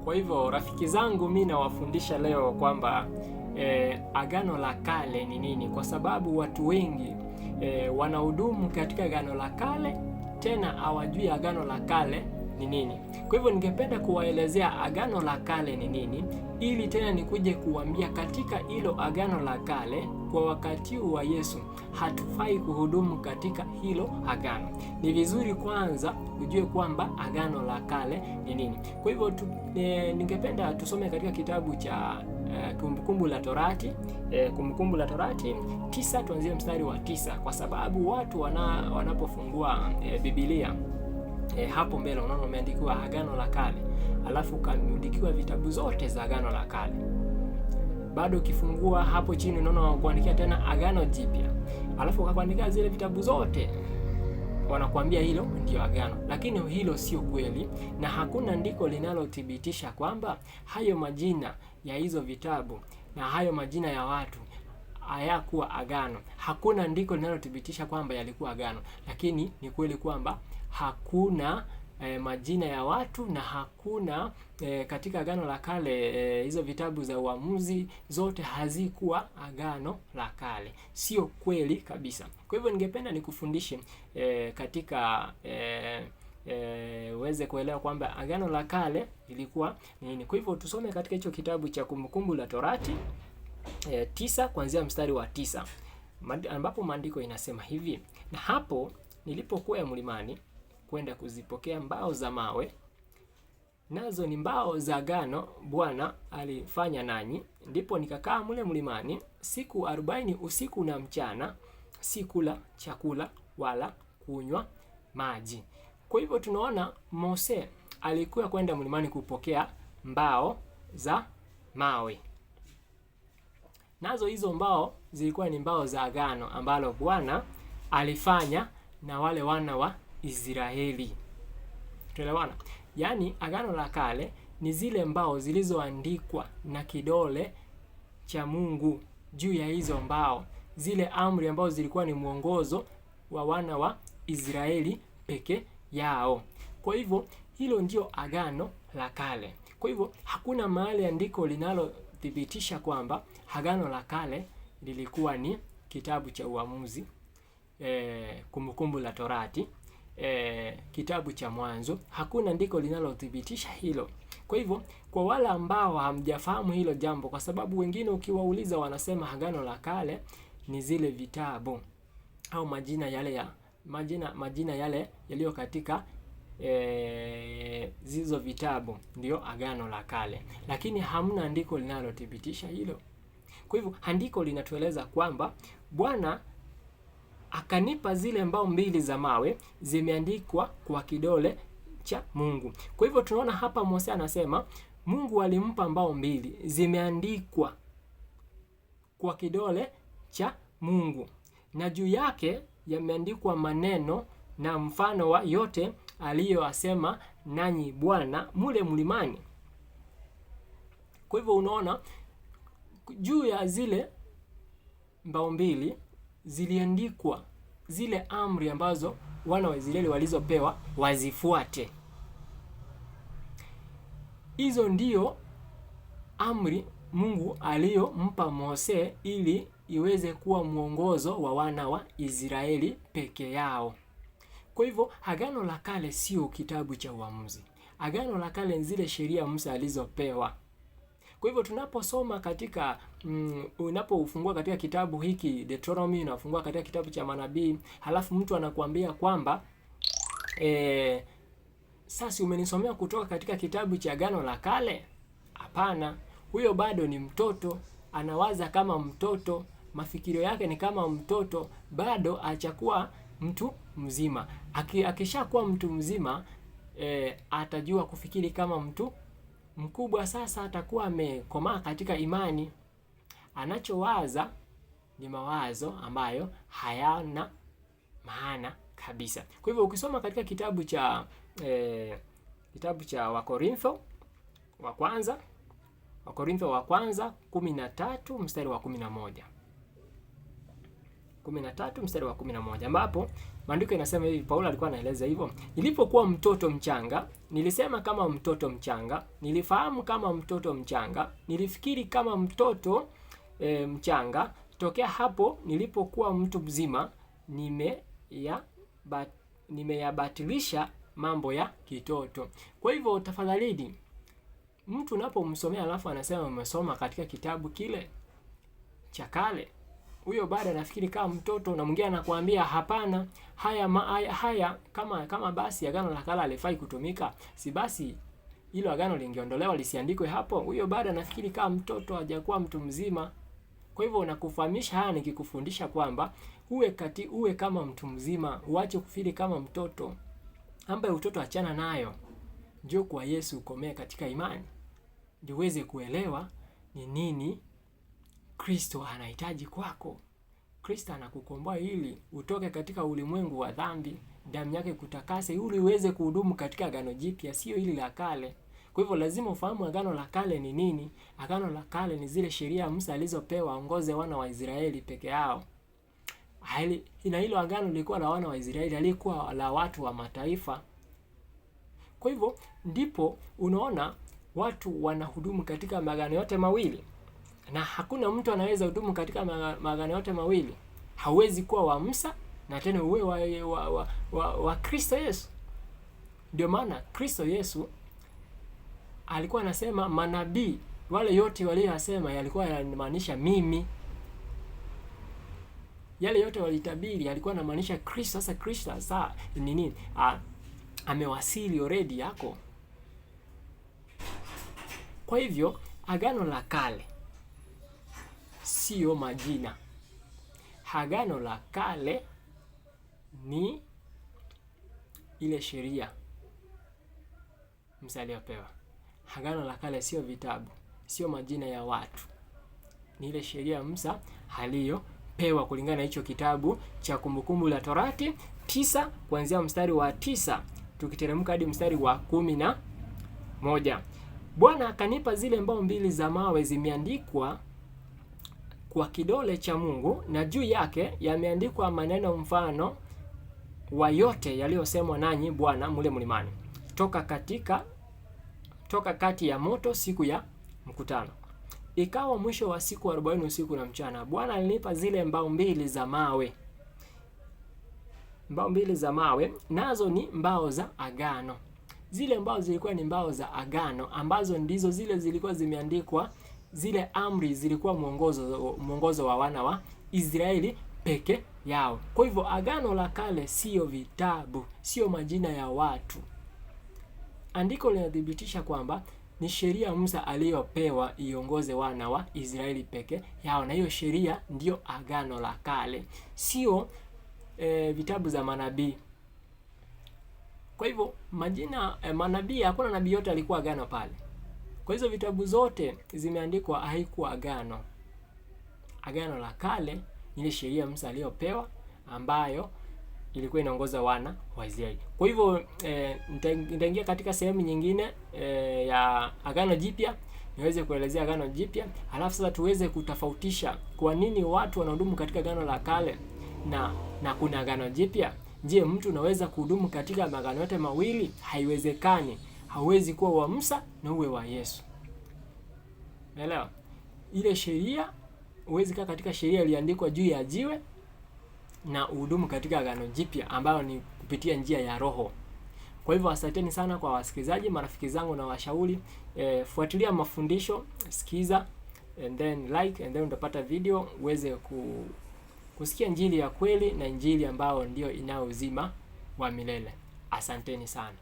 Kwa hivyo rafiki zangu, mimi nawafundisha leo kwamba Agano la Kale ni nini, kwa sababu watu wengi wanahudumu katika Agano la Kale tena hawajui Agano la Kale ni nini. Kwa hivyo ningependa kuwaelezea Agano la Kale ni nini, ili tena nikuje kuambia katika hilo Agano la Kale kwa wakati wa Yesu hatufai kuhudumu katika hilo agano. Ni vizuri kwanza ujue kwamba Agano la Kale ni nini. Kwa hivyo ningependa tusome katika kitabu cha Kumbukumbu la Torati, Kumbukumbu la Torati 9, tuanzie mstari wa 9, kwa sababu watu wanapofungua Biblia hapo mbele unaona umeandikiwa Agano la Kale, alafu kaandikiwa vitabu zote za Agano la Kale. Bado ukifungua hapo chini unaona kuandikia tena Agano Jipya, alafu wakakuandikia zile vitabu zote, wanakuambia hilo ndio agano. Lakini hilo sio kweli, na hakuna andiko linalothibitisha kwamba hayo majina ya hizo vitabu na hayo majina ya watu hayakuwa agano. Hakuna andiko linalothibitisha kwamba yalikuwa agano, lakini ni kweli kwamba hakuna majina ya watu na hakuna katika Agano la Kale hizo vitabu za Uamuzi zote hazikuwa Agano la Kale. Sio kweli kabisa. Kwa hivyo ningependa nikufundishe katika uweze kuelewa kwamba Agano la Kale ilikuwa nini. Kwa hivyo tusome katika hicho kitabu cha Kumbukumbu la Torati 9 kuanzia mstari wa 9, ambapo maandiko inasema hivi: na hapo nilipokuwa mlimani kwenda kuzipokea mbao za mawe, nazo ni mbao za agano Bwana alifanya nanyi, ndipo nikakaa mle mlimani siku 40 usiku na mchana, sikula chakula wala kunywa maji. Kwa hivyo tunaona Mose alikuwa kwenda mlimani kupokea mbao za mawe, nazo hizo mbao zilikuwa ni mbao za agano ambalo Bwana alifanya na wale wana wa Israeli. Tunaelewana? Yaani Agano la Kale ni zile mbao zilizoandikwa na kidole cha Mungu juu ya hizo mbao, zile amri ambazo zilikuwa ni mwongozo wa wana wa Israeli peke yao. Kwa hivyo hilo ndio Agano la Kale. Kwa hivyo hakuna mahali andiko linalothibitisha kwamba Agano la Kale lilikuwa ni kitabu cha Uamuzi, Kumbukumbu la Torati, kitabu cha Mwanzo. Hakuna andiko linalothibitisha hilo. Kwa hivyo kwa wale ambao hamjafahamu hilo jambo, kwa sababu wengine ukiwauliza wanasema Agano la Kale ni zile vitabu au majina yale yaliyo katika zizo vitabu ndio Agano la Kale, lakini hamna andiko linalothibitisha hilo. Kwa hivyo andiko linatueleza kwamba Bwana akanipa zile mbao mbili za mawe, zimeandikwa kwa kidole cha Mungu. Kwa hivyo tunaona hapa Mose anasema Mungu alimpa mbao mbili, zimeandikwa kwa kidole cha Mungu, na juu yake yameandikwa maneno na mfano wa yote aliyowasema nanyi Bwana mule mlimani. Kwa hivyo unaona juu ya zile mbao mbili ziliandikwa zile amri ambazo wana wa Israeli walizopewa wazifuate. Hizo ndio amri Mungu aliyompa Mose ili iweze kuwa mwongozo wa wana wa Israeli peke yao. Kwa hivyo Agano la Kale sio kitabu cha Uamuzi. Agano la Kale ni zile sheria Musa alizopewa. Kwa hivyo tunaposoma katika unapofungua katika kitabu hiki Deuteronomy, unafungua katika kitabu cha Manabii, halafu mtu anakuambia kwamba sasa umenisomea kutoka katika kitabu cha Agano la Kale. Hapana, huyo bado ni mtoto, anawaza kama mtoto, mafikirio yake ni kama mtoto, bado hajakuwa mtu mzima. Akishakuwa mtu mzima atajua kufikiri kama mtu mkubwa. Sasa atakuwa amekomaa katika imani. Anachowaza ni mawazo ambayo hayana maana kabisa. Kwa hivyo ukisoma katika kitabu cha Wakorintho wa kwanza 13 mstari wa 11, 13 mstari wa 11, ambapo maandiko inasema hivi, Paulo alikuwa anaeleza hivyo: nilipokuwa mtoto mchanga, nilisema kama mtoto mchanga, nilifahamu kama mtoto mchanga, nilifikiri kama mtoto mchanga. Tokea hapo nilipokuwa mtu mzima, nimeyabatilisha mambo ya kitoto. Kwa hivyo tafadhali, mtu unapomsomea alafu anasema umesoma katika kitabu kile cha kale, huyo bado anafikiri kama mtoto, na mwingine anakuambia hapana, haya kama basi agano la kale alifai kutumika, si basi hilo agano lingeondolewa lisiandikwe hapo. Huyo bado anafikiri kama mtoto, hajakuwa mtu mzima. Kwa hivyo nakufahamisha haya nikikufundisha kwamba uwe kama mtu mzima, uache kufikiri kama mtoto. Ambaye utoto achana nayo, njoo kwa Yesu, ukomee katika imani, ndio uweze kuelewa ni nini Kristo anahitaji kwako. Kristo anakukomboa ili utoke katika ulimwengu wa dhambi, damu yake kutakase ili uweze kuhudumu katika agano jipya, sio hili la kale. Kwa hivyo lazima ufahamu agano la kale ni nini. Agano la kale ni zile sheria Musa alizopewa aongoze wana wa Israeli peke yao. Na hilo agano lilikuwa la wana wa Israeli, halikuwa la watu wa mataifa. Kwa hivyo ndipo unaona watu wanahudumu katika magano yote mawili, na hakuna mtu anaweza hudumu katika magano yote mawili. Hauwezi kuwa wa Musa na tena uwe wa Kristo Yesu. Ndio maana Kristo Yesu alikuwa anasema manabii wale yote waliyosema yalikuwa yanamaanisha mimi. Yale yote walitabiri alikuwa anamaanisha Kristo. Sasa Kristo sasa ni nini? Amewasili already yako. Kwa hivyo agano la kale sio majina. Agano la kale ni ile sheria Musa aliyopewa. Agano la kale sio vitabu, sio majina ya watu. Ni ile sheria Musa aliyopewa kulingana na hicho kitabu cha Kumbukumbu la Torati 9 kuanzia mstari wa 9 tukiteremka hadi mstari wa 11. Bwana akanipa zile mbao mbili za mawe zimeandikwa kwa kidole cha Mungu, na juu yake yameandikwa maneno mfano wa yote yaliyosemwa nanyi Bwana mule mlimani, toka kati ya moto siku ya mkutano. Ikawa mwisho wa siku 40 usiku na mchana, Bwana alinipa zile mbao mbili za mawe. Mbao mbili za mawe nazo ni mbao za agano. Zile mbao zilikuwa ni mbao za agano ambazo ndizo zile zilikuwa zimeandikwa, zile amri zilikuwa mwongozo wa wana wa Israeli peke yao. Kwa hivyo agano la kale sio vitabu, sio majina ya watu. Andiko linathibitisha kwamba ni sheria Musa aliyopewa iongoze wana wa Israeli peke yao, na hiyo sheria ndio agano la kale, sio vitabu za manabii. Kwa hivyo majina manabii, hakuna nabii yote alikuwa agano pale. Kwa hizo vitabu zote zimeandikwa, haikuwa agano. Agano la kale ile sheria Musa aliyopewa ambayo ilikuwa inaongoza wana wa Israeli. Kwa hivyo nitaingia katika sehemu nyingine ya agano jipya, niweze kuelezea agano jipya, halafu sasa tuweze kutofautisha kwa nini watu wanahudumu katika agano la kale na kuna agano jipya. Je, mtu unaweza kuhudumu katika magano yote mawili? Haiwezekani. Hauwezi kuwa wa Musa na uwe wa Yesu. Unaelewa? Ile sheria, huwezi kaa katika sheria iliandikwa juu ya jiwe na uhudumu katika agano jipya ambayo ni kupitia njia ya Roho. Kwa hivyo asanteni sana kwa wasikilizaji, marafiki zangu na washauri. Fuatilia mafundisho, sikiza, and then like, and then utapata video uweze kusikia injili ya kweli na injili ambayo ndio inao uzima wa milele. Asanteni sana.